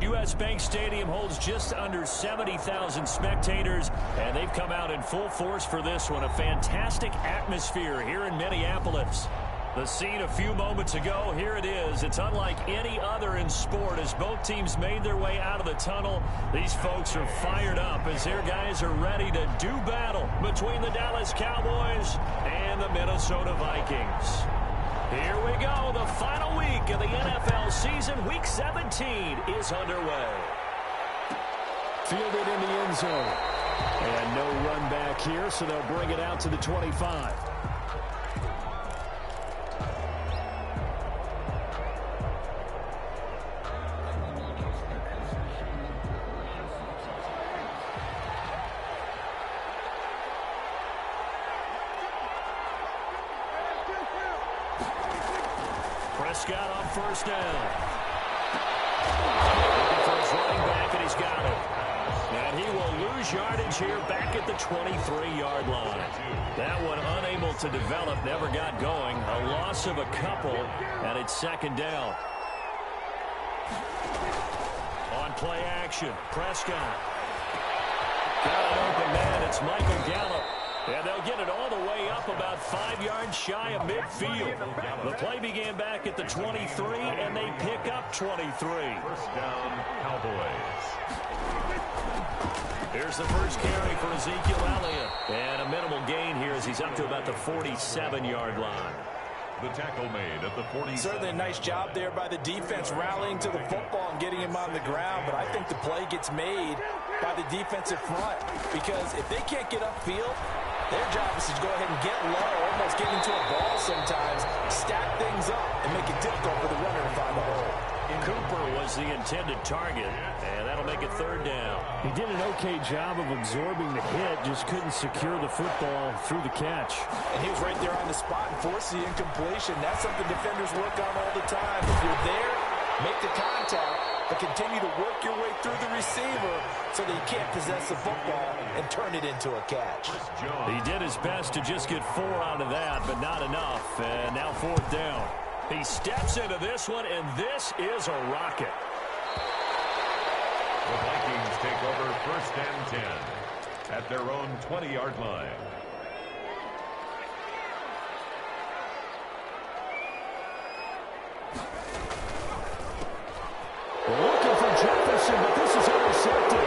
U.S. Bank Stadium holds just under 70,000 spectators, and they've come out in full force for this one. A fantastic atmosphere here in Minneapolis. The scene a few moments ago, here it is. It's unlike any other in sport as both teams made their way out of the tunnel. These folks are fired up as their guys are ready to do battle between the Dallas Cowboys and the Minnesota Vikings. Here we go. The final week of the NFL season. Week 17 is underway. Fielded in the end zone. And no run back here, so they'll bring it out to the 25. Prescott on first down. Looking for his running back, and he's got it. And he will lose yardage here back at the 23-yard line. That one unable to develop, never got going. A loss of a couple, and it's second down. On play action, Prescott. Got an open man, it's Michael Gallup. And they'll get it all the way up about 5 yards shy of midfield. The play began back at the 23, and they pick up 23. First down, Cowboys. Here's the first carry for Ezekiel Elliott. And a minimal gain here as he's up to about the 47-yard line. The tackle made at the 47. Certainly a nice job there by the defense rallying to the football and getting him on the ground. But I think the play gets made by the defensive front because if they can't get upfield, their job is to go ahead and get low, almost get into a ball sometimes, stack things up, and make it difficult for the runner to find the hole. Cooper was the intended target, and that'll make it third down. He did an okay job of absorbing the hit, just couldn't secure the football through the catch. And he was right there on the spot and forced the incompletion. That's something defenders work on all the time. If you're there, make the contact, but continue to work your way through the receiver so that you can't possess the football and turn it into a catch. He did his best to just get 4 out of that, but not enough. And now fourth down. He steps into this one, and this is a rocket. The Vikings take over first and 10 at their own 20-yard line. Looking for Jefferson, but this is intercepted.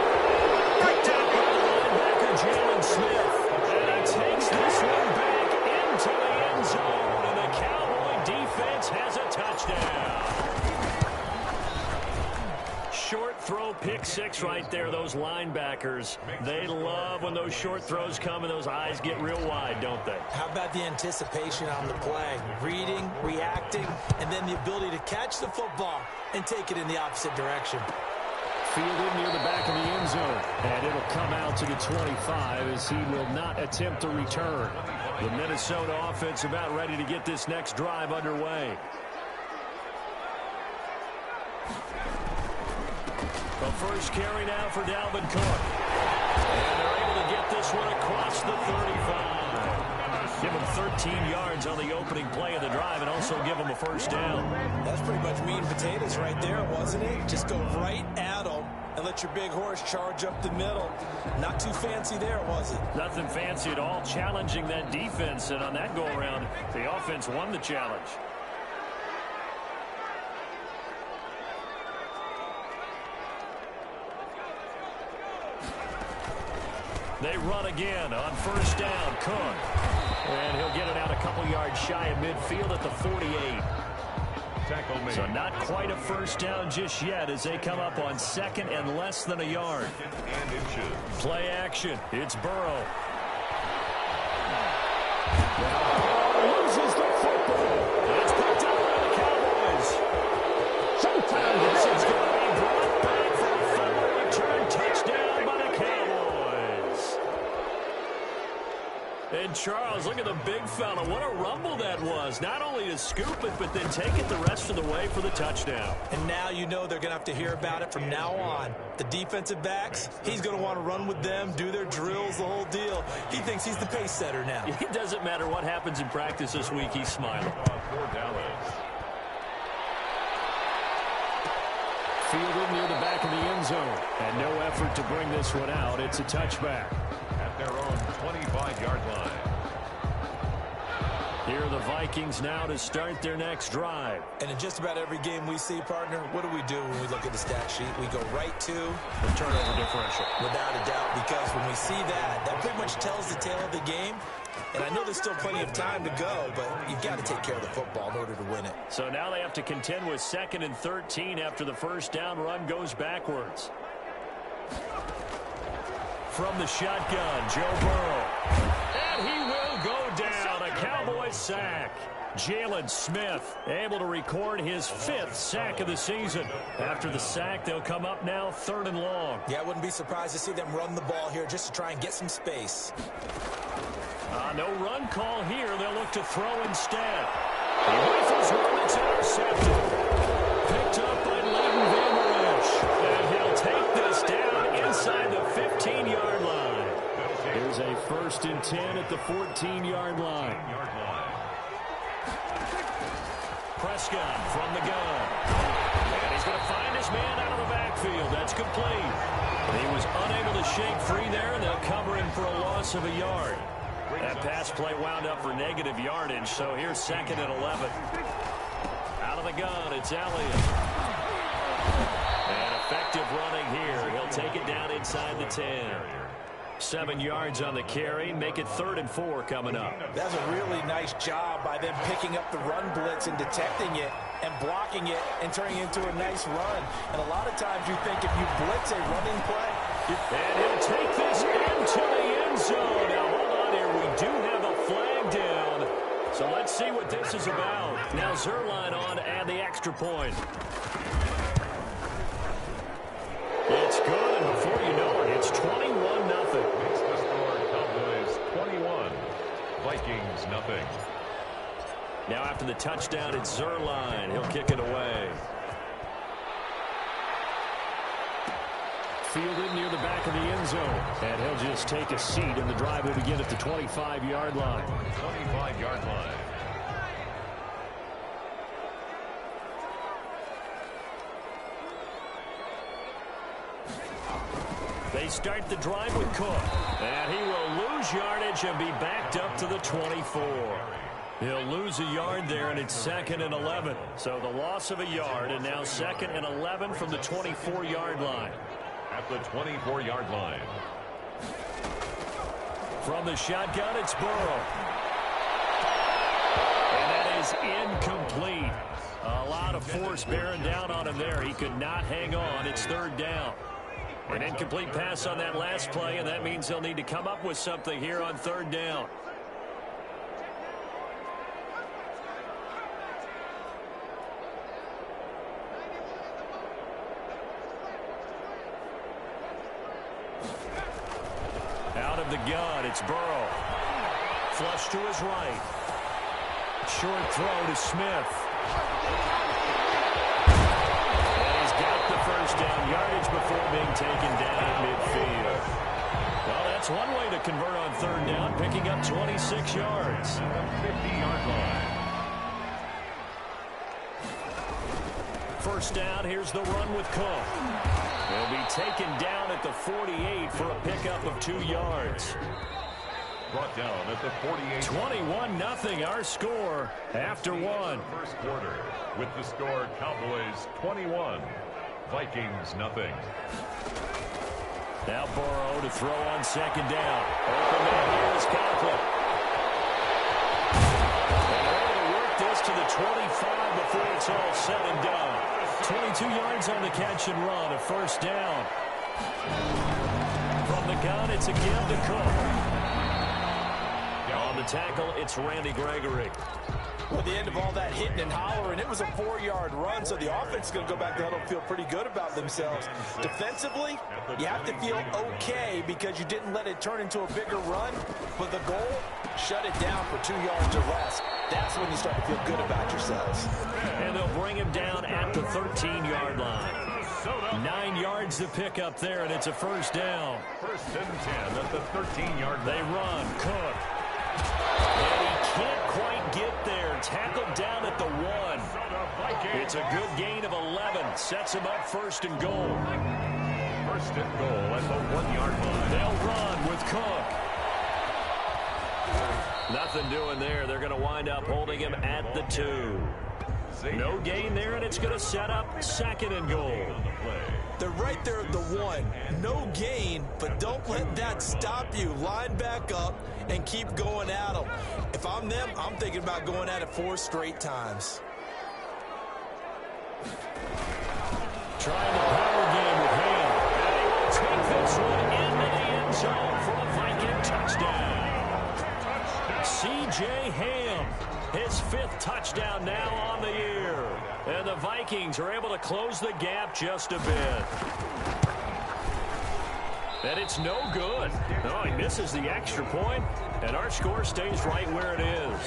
Right down by the linebacker, Jalen Smith. And he takes this one back into the end zone. And the Cowboy defense has a touchdown. Short throw, pick six right there, those linebackers. They love when those short throws come and those eyes get real wide, don't they? How about the anticipation on the play? Reading, reacting, and then the ability to catch the football and take it in the opposite direction. Fielded near the back of the end zone. And it'll come out to the 25 as he will not attempt to return. The Minnesota offense about ready to get this next drive underway. The first carry now for Dalvin Cook. And they're able to get this one across the 35. Give him 13 yards on the opening play of the drive and also give him a first down. That's pretty much meat and potatoes right there, wasn't it? Just go right at them and let your big horse charge up the middle. Not too fancy there, was it? Nothing fancy at all. Challenging that defense, and on that go-around, the offense won the challenge. They run again on first down. Cook. And he'll get it out a couple yards shy of midfield at the 48. Tackle made. So not quite a first down just yet as they come up on second and less than a yard. And inches. Play action. It's Burrow. Loses the football. It's picked up by the Cowboys. Showtime. This is going to be brought back for a fumble return touchdown by the Cowboys. And Charles, look at the big fella. What a rumble that was. Not only to scoop it, but then take it the rest of the way for the touchdown. And now you know they're going to have to hear about it from now on. The defensive backs, he's going to want to run with them, do their drills, the whole deal. He thinks he's the pace setter now. It doesn't matter what happens in practice this week. He's smiling. For Dallas. Fielded near the back of the end zone. And no effort to bring this one out. It's a touchback. At their own 25-yard line. Here are the Vikings now to start their next drive. And in just about every game we see, partner, what do we do when we look at the stat sheet? We go right to the turnover differential. Without a doubt, because when we see that, that pretty much tells the tale of the game. And I know there's still plenty of time to go, but you've got to take care of the football in order to win it. So now they have to contend with 2nd and 13 after the first down run goes backwards. From the shotgun, Joe Burrow. And he will go down. A Cowboys sack. Jalen Smith able to record his 5th sack of the season. After the sack, they'll come up now 3rd and long. Yeah, I wouldn't be surprised to see them run the ball here just to try and get some space. No run call here. They'll look to throw instead. He rifles one that's intercepted. Picked up by Leighton Van Esch. And he'll take this down inside the 15-yard line. Here's a 1st and 10 at the 14-yard line. Prescott from the gun. And he's going to find his man out of the backfield. That's complete. He was unable to shake free there, and they'll cover him for a loss of a yard. That pass play wound up for negative yardage, so here's 2nd and 11. Out of the gun, it's Elliott. And effective running here. He'll take it down inside the 10. 7 yards on the carry. Make it 3rd and 4 coming up. That's a really nice job by them picking up the run blitz and detecting it and blocking it and turning it into a nice run. And a lot of times you think if you blitz a running play, and he'll take this into the end zone. Now, hold on here. We do have a flag down. So let's see what this is about. Now Zerline on and the extra point. It's good, and before you know it, it's 21-0. Makes the score Cowboys 21, Vikings nothing. Now after the touchdown, it's Zerline. He'll kick it away. Fielded near the back of the end zone. And he'll just take a seat, and the drive will begin at the 25-yard line. 25-yard line. They start the drive with Cook. And he will lose yardage and be backed up to the 24. He'll lose a yard there, and it's 2nd and 11. So the loss of a yard, and now 2nd and 11 from the 24-yard line. At the 24-yard line. From the shotgun, it's Burrow. And that is incomplete. A lot of force bearing down on him there. He could not hang on. It's 3rd down. An incomplete pass on that last play, and that means they'll need to come up with something here on 3rd down. Out of the gun, it's Burrow. Flush to his right. Short throw to Smith. And he's got the first down yardage before being taken down at midfield. Well, that's one way to convert on 3rd down, picking up 26 yards. 50-yard line. 1st down, here's the run with Cook. He'll be taken down at the 48 for a pickup of 2 yards. Brought down at the 48. 21-0 our score after one. First quarter with the score Cowboys 21, Vikings nothing. Now Burrow to throw on 2nd down. Open man here is Conklin. And they're able to work this to the 25 before it's all said and done. 22 yards on the catch and run, a 1st down. From the gun, it's a give to Cook. On the tackle, it's Randy Gregory. Well, at the end of all that hitting and hollering, it was a 4-yard run, so the offense is going to go back to huddle and feel pretty good about themselves. Defensively, you have to feel okay because you didn't let it turn into a bigger run, but the goal, shut it down for 2 yards or less. That's when you start to feel good about yourselves. And they'll bring him down at the 13-yard line. 9 yards to pick up there, and it's a 1st down. 1st and 10 at the 13-yard line. They run. Cook. And he can't quite get there. Tackled down at the 1. It's a good gain of 11. Sets him up first and goal. First and goal at the 1-yard line. They'll run with Cook. Nothing doing there. They're going to wind up holding him at the 2. No gain there, and it's going to set up second and goal. They're right there at the 1. No gain, but don't let that stop you. Line back up and keep going at them. If I'm them, I'm thinking about going at it 4 straight times. Trying the power game with Ham. And he will take this one into the end zone for a Viking touchdown. C.J. Ham, his 5th touchdown now on the year. And the Vikings are able to close the gap just a bit. And it's no good. Oh, he misses the extra point, and our score stays right where it is.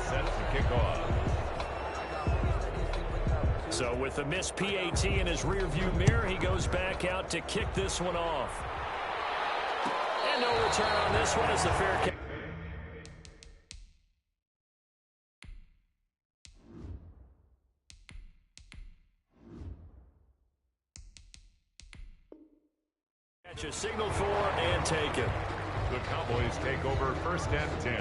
Set to kick off. So with the missed PAT in his rearview mirror, he goes back out to kick this one off. And no return on this one as the fair catch. A signal for and take it. The Cowboys take over first and 10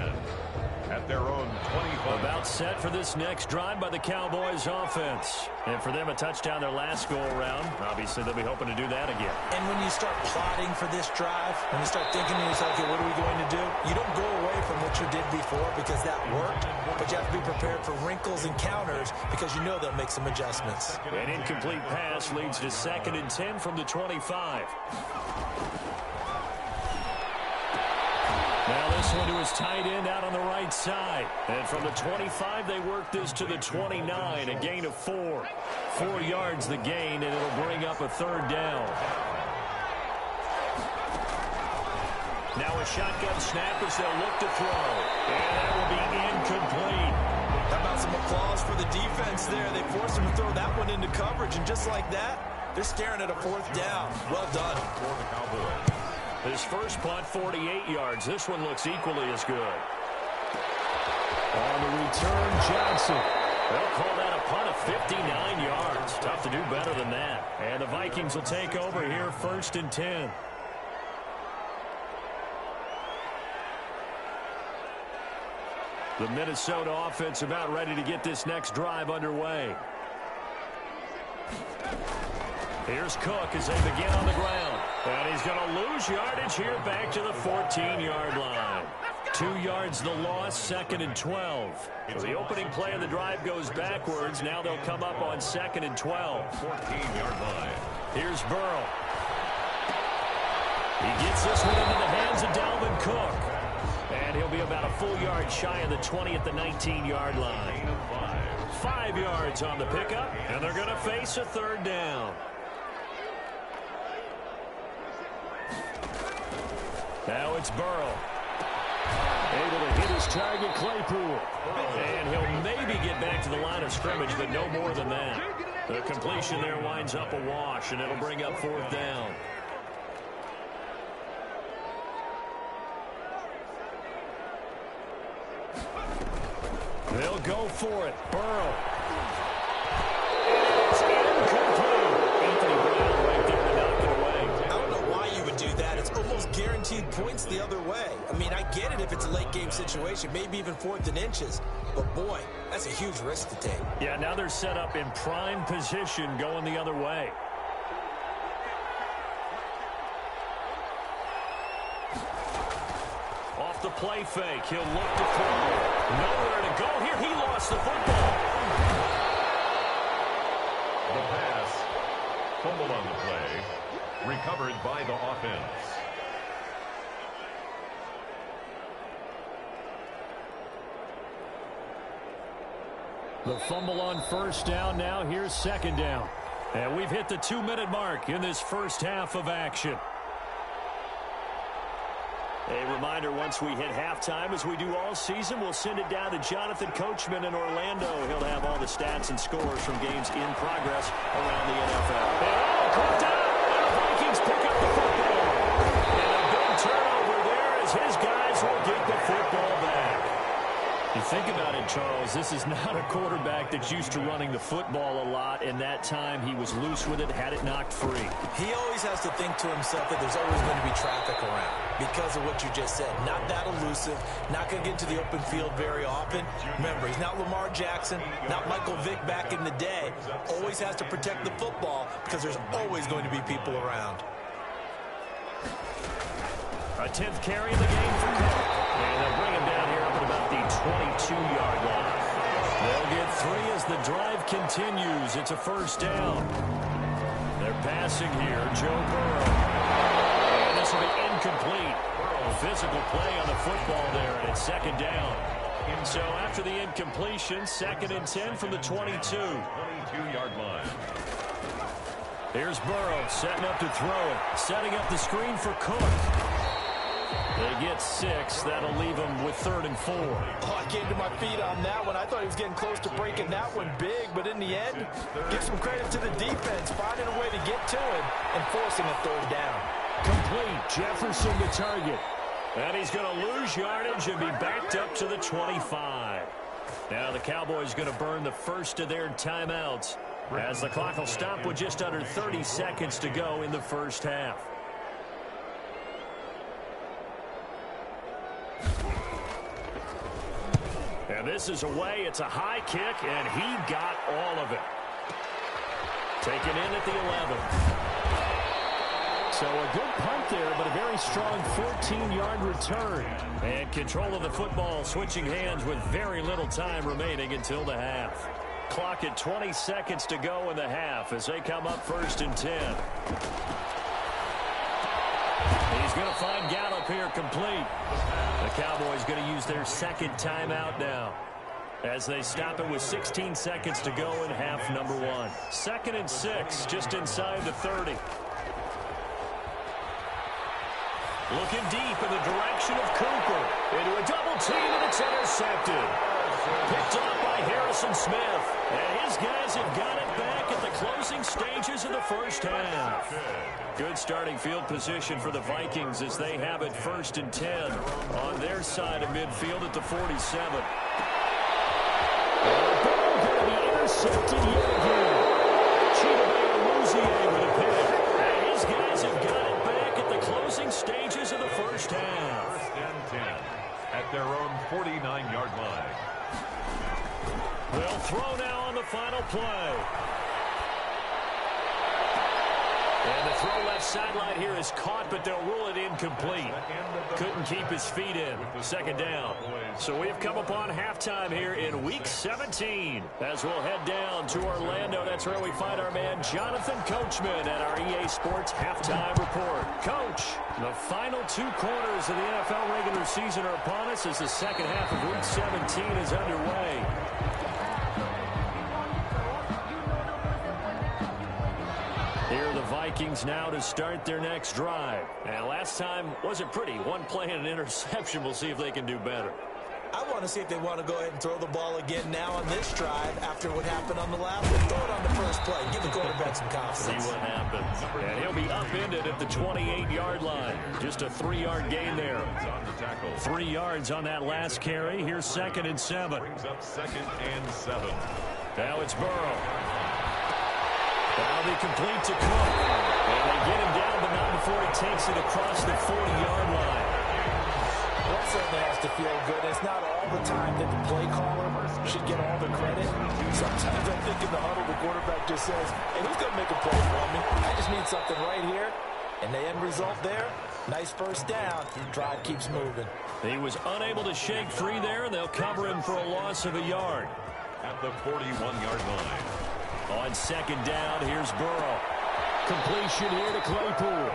at their own 25. About set for this next drive by the Cowboys offense. And for them, a touchdown their last go-around. Obviously, they'll be hoping to do that again. And when you start plotting for this drive, when you start thinking to yourself, okay, what are we going to do? You don't go away from what you did before because that worked, but you have to be prepared for wrinkles and counters because you know they'll make some adjustments. An incomplete pass leads to second and 10 from the 25. Now this one to his tight end out on the right side. And from the 25, they work this to the 29, a gain of 4. 4 yards the gain, and it'll bring up a third down. Now a shotgun snap as they'll look to throw. And that will be incomplete. How about some applause for the defense there? They forced him to throw that one into coverage, and just like that, they're staring at a 4th down. Well done. For the Cowboys. His first punt, 48 yards. This one looks equally as good. On the return, Johnson. They'll call that a punt of 59 yards. Tough to do better than that. And the Vikings will take over here first and 10. The Minnesota offense about ready to get this next drive underway. Here's Cook as they begin on the ground. And he's going to lose yardage here back to the 14-yard line. 2 yards the loss, second and 12. So the opening play of the drive goes backwards. Now they'll come up on second and 12. 14-yard line. Here's Burrow. He gets this one into the hands of Dalvin Cook. And he'll be about a full yard shy of the 20 at the 19-yard line. 5 yards on the pickup, and they're going to face a third down. Now it's Burrow. Able to hit his target, Claypool. And he'll maybe get back to the line of scrimmage, but no more than that. The completion there winds up a wash, and it'll bring up 4th down. They'll go for it. Burrow. It's incomplete. Anthony Brown right there to knock it away. I don't know why you would do that. It's almost guaranteed points the other way. I mean, I get it if it's a late game situation, maybe even 4th and inches. But, boy, that's a huge risk to take. Yeah, now they're set up in prime position going the other way. Off the play fake, he'll look to throw. Nowhere to go here. He lost the football. The pass. Fumble on the play. Recovered by the offense. The fumble on first down. Now here's second down. And we've hit the 2-minute mark in this first half of action. A reminder, once we hit halftime, as we do all season, we'll send it down to Jonathan Coachman in Orlando. He'll have all the stats and scores from games in progress around the NFL. And caught down, and the Vikings pick up the football. And a big turnover there as his guys will get the football back. You think about it, Charles, this is not a quarterback that's used to running the football a lot, and that time he was loose with it, had it knocked free. He always has to think to himself that there's always going to be traffic around because of what you just said. Not that elusive, not going to get into the open field very often. Remember, he's not Lamar Jackson, not Michael Vick back in the day. Always has to protect the football because there's always going to be people around. A 10th carry of the game for Cook. And they'll bring him down here up at about the 22-yard line. They'll get 3 as the drive continues. It's a first down. They're passing here. Joe Burrow. And this will be incomplete. Physical play on the football there, and it's second down. So after the incompletion, 2nd and 10 from the 22. 22-yard line. Here's Burrow setting up to throw it. Setting up the screen for Cook. They get 6. That'll leave them with 3rd and 4. Oh, I came to my feet on that one. I thought he was getting close to breaking that one big, but in the end, give some credit to the defense, finding a way to get to him and forcing a 3rd down. Complete. Jefferson the target. And he's going to lose yardage and be backed up to the 25. Now the Cowboys going to burn the first of their timeouts as the clock will stop with just under 30 seconds to go in the first half. And this is away. It's a high kick, and he got all of it. Taken in at the 11. So a good punt there, but a very strong 14-yard return. And control of the football switching hands with very little time remaining until the half. Clock at 20 seconds to go in the half as they come up 1st and 10. He's going to find Gallup here complete. The Cowboys going to use their 2nd timeout now as they stop it with 16 seconds to go in half number 1. 2nd and 6, just inside the 30. Looking deep in the direction of Cooper. Into a double team, and it's intercepted. Picked up by Harrison Smith. And his guys have got it back at the closing stages of the first half. Good starting field position for the Vikings as they have it 1st and 10 on their side of midfield at the 47. Going to be intercepted yet again. Chidobe with a pick. And his guys have got it back at the closing stages of the first half. 1st and 10 at their own 49-yard line. They'll throw now on the final play. And the throw left sideline here is caught, but they'll rule it incomplete. Couldn't keep his feet in. 2nd down. So we've come upon halftime here in Week 17. As we'll head down to Orlando, that's where we find our man Jonathan Coachman at our EA Sports Halftime Report. Coach, the final 2 quarters of the NFL regular season are upon us as the second half of Week 17 is underway. Here are the Vikings now to start their next drive. And last time wasn't pretty. 1 play and an interception. We'll see if they can do better. I want to see if they want to go ahead and throw the ball again now on this drive after what happened on the last one. Throw it on the first play. Give the quarterback some confidence. See what happens. And he'll be upended at the 28-yard line. Just a 3-yard gain there. 3 yards on that last carry. Here's 2nd and 7. Brings up 2nd and 7. Now it's Burrow. That'll be complete to Cook. And they get him down, but not before he takes it across the 40-yard line. That certainly has to feel good. It's not all the time that the play caller should get all the credit. Sometimes I think in the huddle, the quarterback just says, hey, who's going to make a play for me? I just need something right here. And the end result there, nice first down. Drive keeps moving. He was unable to shake free there, and they'll cover him for a loss of a yard. At the 41-yard line. On 2nd down, here's Burrow. Completion here to Claypool.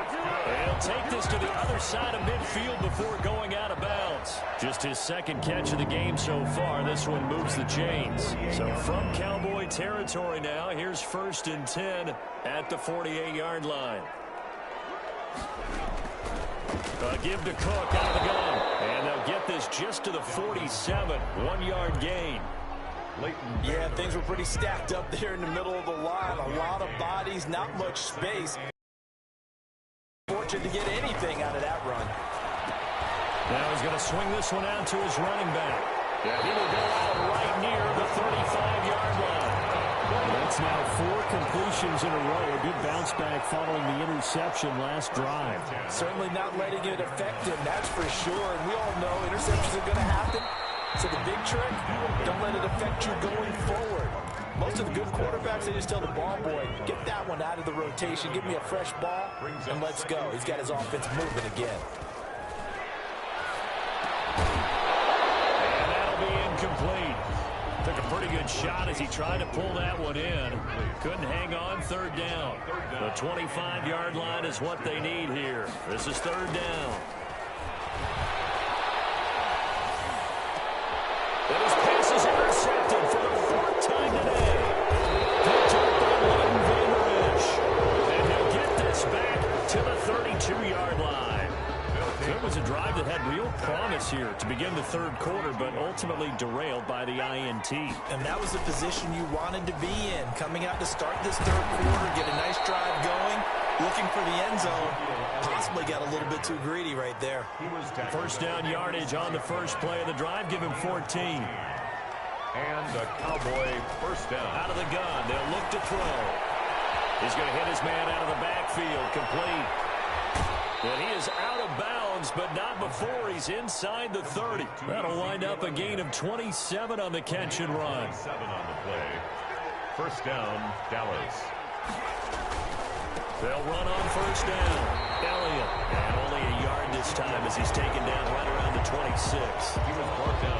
He'll take this to the other side of midfield before going out of bounds. Just his 2nd catch of the game so far. This one moves the chains. So from Cowboy territory now, here's 1st and 10 at the 48-yard line. A give to Cook out of the gun. And they'll get this just to the 47. 1-yard gain. Yeah, things were pretty stacked up there in the middle of the line. A lot of bodies, not much space. Fortunate to get anything out of that run. Now he's going to swing this one out to his running back. Yeah, he will go out right near the 35-yard line. That's now 4 completions in a row. A good bounce back following the interception last drive. Certainly not letting it affect him, that's for sure. And we all know interceptions are going to happen. So the big trick, don't let it affect you going forward. Most of the good quarterbacks, they just tell the ball boy, get that one out of the rotation, give me a fresh ball, and let's go. He's got his offense moving again. And that'll be incomplete. Took a pretty good shot as he tried to pull that one in. Couldn't hang on, third down. The 25-yard line is what they need here. This is third down. And his pass is intercepted for the 4th time today. Picked up by Leighton Vander Esch. And he'll get this back to the 32-yard line. It was a drive that had real promise here to begin the third quarter, but ultimately derailed by the INT. And that was the position you wanted to be in. Coming out to start this third quarter, get a nice drive going, looking for the end zone. Possibly got a little bit too greedy right there. First down yardage on the first play of the drive. Give him 14. And a Cowboy first down. Out of the gun. They'll look to throw. He's going to hit his man out of the backfield. Complete. And he is out of bounds, but not before he's inside the 30. That'll wind up a gain of 27 on the catch and run. 7 on the play. First down, Dallas. They'll run on first down. Elliott. And only a yard this time as he's taken down right around the 26.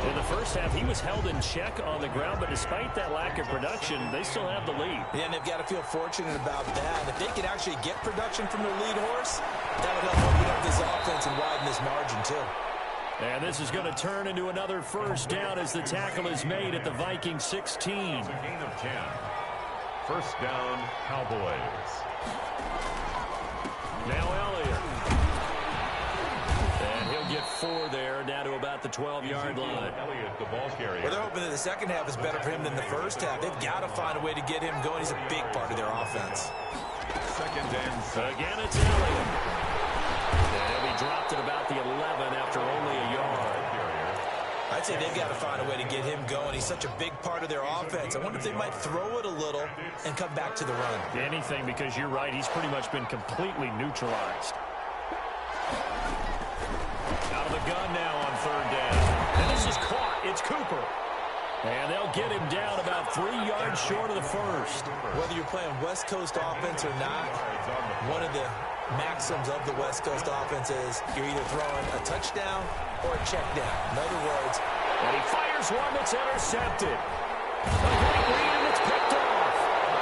In the first half, he was held in check on the ground, but despite that lack of production, they still have the lead. Yeah, and they've got to feel fortunate about that. If they could actually get production from their lead horse, that would help open up this offense and widen this margin, too. And this is going to turn into another first down as the tackle is made at the Vikings 16. It's a gain of 10. First down, Cowboys. Now Elliott. And he'll get 4 there, down to about the 12-yard line. Elliott, the ball carrier. Well, they're hoping that the second half is better for him than the first half. They've got to find a way to get him going. He's a big part of their offense. Second and 6. Again, it's Elliott. And he'll be dropped at about the 11 after only a yard. I'd say they've got to find a way to get him going. He's such a big part of their offense. I wonder if they might throw it a little and come back to the run. Anything, because you're right, he's pretty much been completely neutralized. Out of the gun now on third down. And this is caught. It's Cooper. And they'll get him down about 3 yards short of the first. Whether you're playing West Coast offense or not, one of the maxims of the West Coast offense is you're either throwing a touchdown or a check down. In other words, and he fires one that's intercepted. A great read, and it's picked off.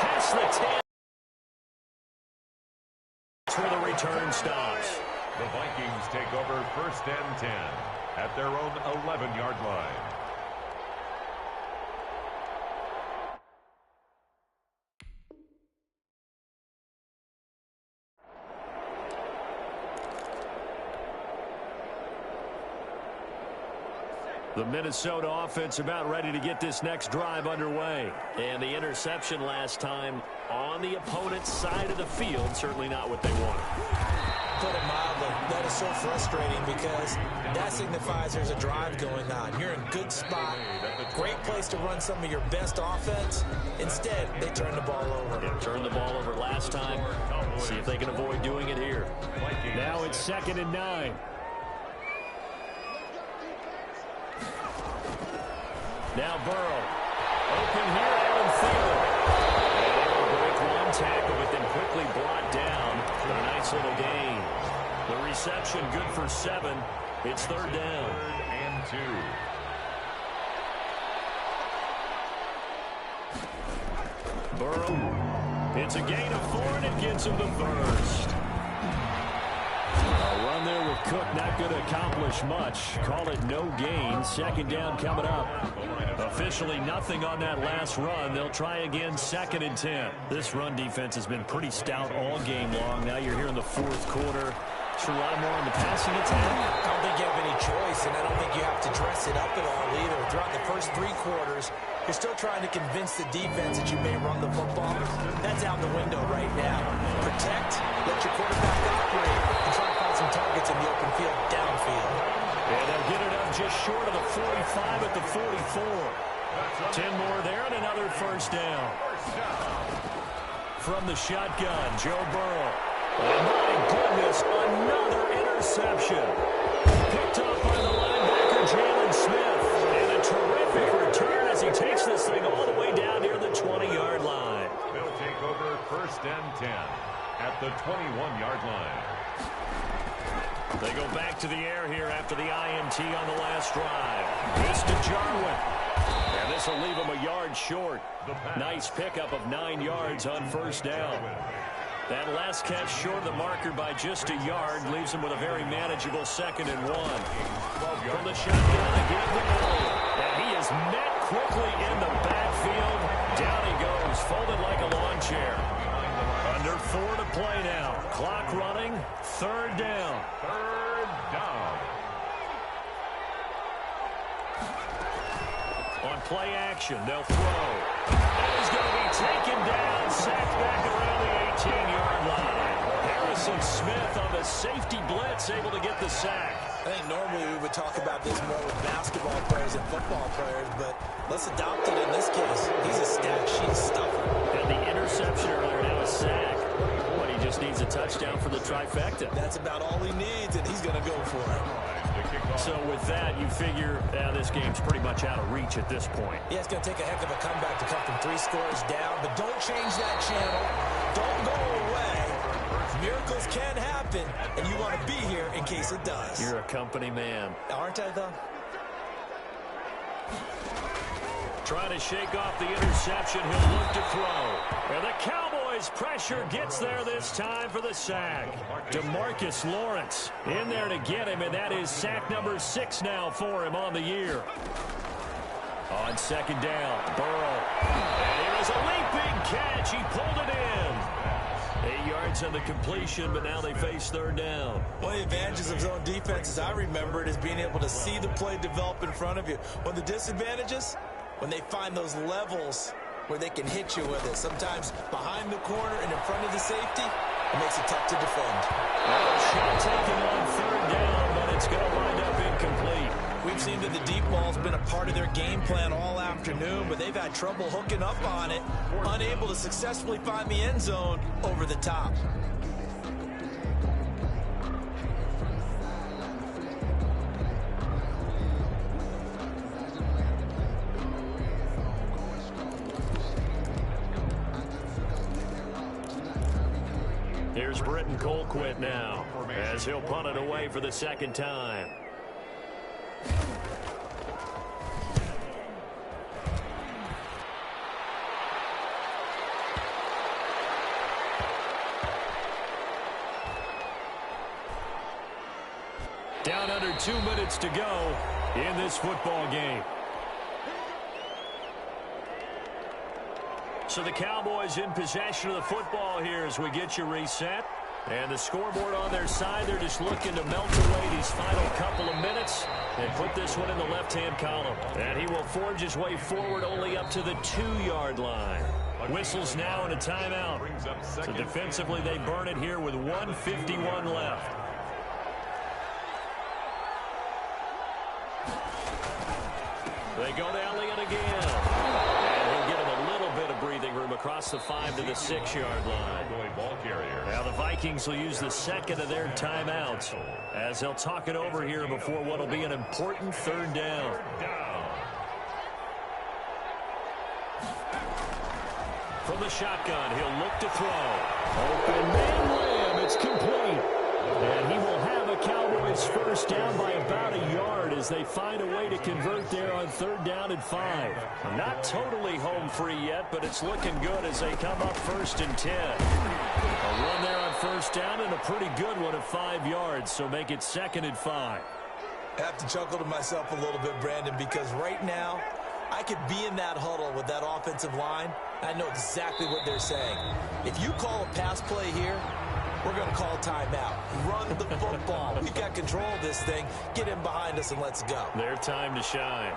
Past the 10. That's where the return stops. The Vikings take over first and 10 at their own 11-yard line. The Minnesota offense about ready to get this next drive underway. And the interception last time on the opponent's side of the field, certainly not what they wanted. Put it mildly, that is so frustrating because that signifies there's a drive going on. You're in a good spot. Great place to run some of your best offense. Instead, they turn the ball over. Yeah, turned the ball over last time. See if they can avoid doing it here. Now it's 2nd and 9. Now Burrow. Open here, Adam Thielen. And able to break one tackle, but then quickly brought down for a nice little gain. The reception good for 7. It's third down. 3rd and 2. Burrow. It's a gain of 4, and it gets him the first. A run there with Cook not going to accomplish much. Call it no gain. Second down coming up. Officially nothing on that last run. They'll try again 2nd and 10. This run defense has been pretty stout all game long. Now you're here in the fourth quarter. Should rely more on the passing attack. I don't think you have any choice, and I don't think you have to dress it up at all either. Throughout the first 3 quarters, you're still trying to convince the defense that you may run the football. That's out the window right now. Protect, let your quarterback operate, and try to find some targets in the open field downfield. And they'll get it up just short of the 45 at the 44. 10 more there and another first down. From the shotgun, Joe Burrow. Oh, my goodness, another interception. Picked up by the linebacker, Jalen Smith. And a terrific return as he takes this thing all the way down near the 20-yard line. They'll take over first and 10 at the 21-yard line. They go back to the air here after the INT on the last drive. This to Jarwin. And this will leave him a yard short. Nice pickup of 9 yards on first down. That last catch short of the marker by just a yard leaves him with a very manageable 2nd and 1. From the shotgun again to Elliott. And he is met quickly in the backfield. Down he goes, folded like a lawn chair. Under 4 to play now. Clock running. 3rd down. 3rd down. On play action, they'll throw. And he's going to be taken down, sacked back around the 18-yard line. Harrison Smith on the safety blitz, able to get the sack. I think normally we would talk about this more with basketball players and football players, but let's adopt it in this case. He's a stat sheet stuffer. And the interception earlier, now a sack. But he just needs a touchdown for the trifecta. That's about all he needs, and he's going to go for it. So with that, you figure this game's pretty much out of reach at this point. Yeah, it's going to take a heck of a comeback to come from 3 scores down, but don't change that channel. Don't go away. Miracles can happen, and you want to be here in case it does. You're a company man. Aren't I, though? Trying to shake off the interception. He'll look to throw. And the Cowboys pressure gets there this time for the sack. DeMarcus Lawrence in there to get him, and that is sack number 6 now for him on the year. On 2nd down, Burrow. And here is a leaping catch. He pulled it in. 8 yards on the completion, but now they face 3rd down. One of the advantages of zone defense, as I remember it, is being able to see the play develop in front of you. One of the disadvantages, when they find those levels where they can hit you with it. Sometimes behind the corner and in front of the safety, it makes it tough to defend. Shot taken on 3rd down, but it's going to wind up incomplete. We've seen that the deep ball's been a part of their game plan all afternoon, but they've had trouble hooking up on it, unable to successfully find the end zone over the top. Here's Britton Colquitt now, as he'll punt it away for the 2nd time. Down under 2 minutes to go in this football game. So the Cowboys in possession of the football here as we get you reset. And the scoreboard on their side, they're just looking to melt away these final couple of minutes and put this one in the left-hand column. And he will forge his way forward only up to the 2-yard line. Whistles now and a timeout. So defensively, they burn it here with 1:51 left. They go to Elliott again. And he'll get him a little bit of breathing room across the 5 to the 6-yard line. Now the Vikings will use the 2nd of their timeouts as they'll talk it over here before what will be an important 3rd down. From the shotgun, he'll look to throw. Open man lamb, it's complete. And he will have a Cowboys first down by about a yard as they find a way to convert there on 3rd down and 5. Not totally home free yet, but it's looking good as they come up 1st and 10. A run there on 1st down and a pretty good one at 5 yards, so make it 2nd and 5. I have to chuckle to myself a little bit, Brandon, because right now I could be in that huddle with that offensive line. I know exactly what they're saying. If you call a pass play here, we're going to call timeout. Run the football. We've got control of this thing. Get in behind us and let's go. Their time to shine.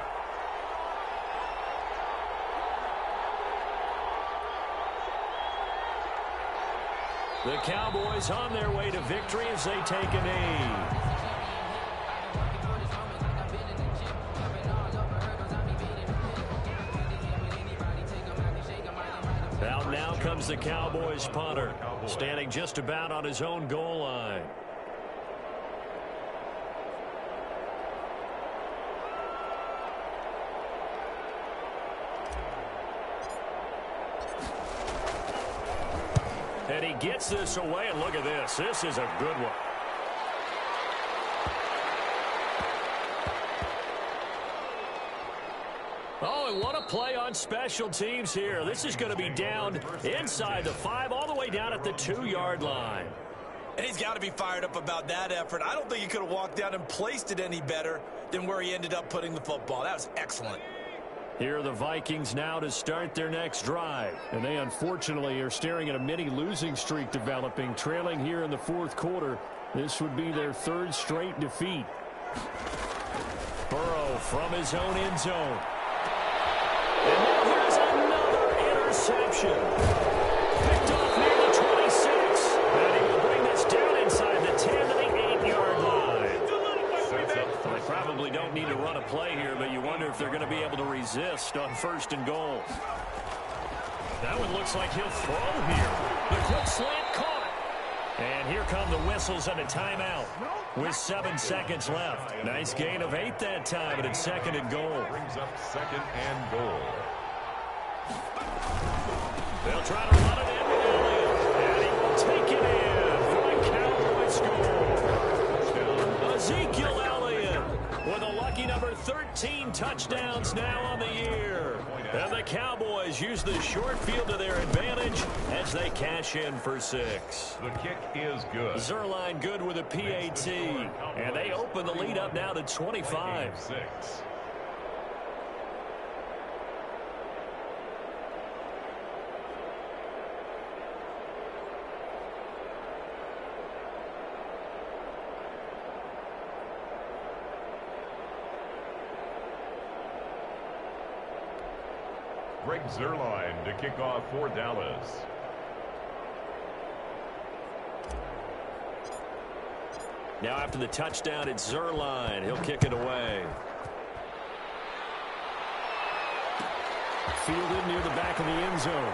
The Cowboys on their way to victory as they take a knee. comes the Cowboys punter, standing just about on his own goal line. And he gets this away, and look at this. This is a good one. Oh, and what a play on special teams here. This is going to be down inside the 5, all the way down at the 2-yard line. And he's got to be fired up about that effort. I don't think he could have walked down and placed it any better than where he ended up putting the football. That was excellent. Here are the Vikings now to start their next drive. And they unfortunately are staring at a mini losing streak developing, trailing here in the 4th quarter. This would be their 3rd straight defeat. Burrow from his own end zone. And now here's another interception. Picked off near the 26. And he will bring this down inside the 10 to the 8-yard line. They probably don't need to run a play here, but you wonder if they're going to be able to resist on 1st and goal. That one looks like he'll throw here. The quick slant caught. And here come the whistles and a timeout with 7 seconds left. Nice gain of 8 that time, but it's 2nd and goal. Brings up 2nd and goal. They'll try to run it in with Elliott. And he will take it in for the Cowboys score. Ezekiel Elliott with a lucky number 13 touchdowns now on the year. And the Cowboys use the short field to their advantage as they cash in for 6. The kick is good. Zerline good with a PAT. And they open the lead up now to 25. 6. Greg Zerline to kick off for Dallas. Now after the touchdown, it's Zerline. He'll kick it away. Fielded near the back of the end zone.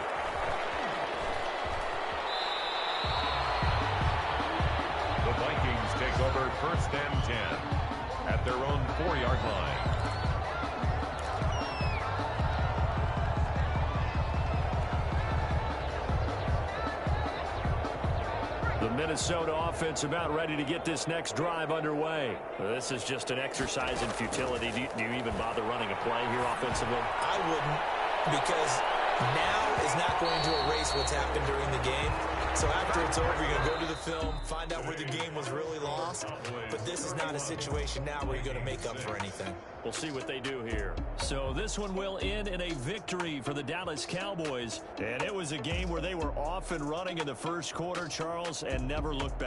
The Vikings take over 1st and 10 at their own 4-yard line. The Minnesota offense about ready to get this next drive underway. This is just an exercise in futility. Do you even bother running a play here offensively? I wouldn't, because now is not going to erase what's happened during the game. So after it's over, you're going to go to the film, find out where the game was really lost. But this is not a situation now where you're going to make up for anything. We'll see what they do here. So this one will end in a victory for the Dallas Cowboys. And it was a game where they were off and running in the 1st quarter, Charles, and never looked back.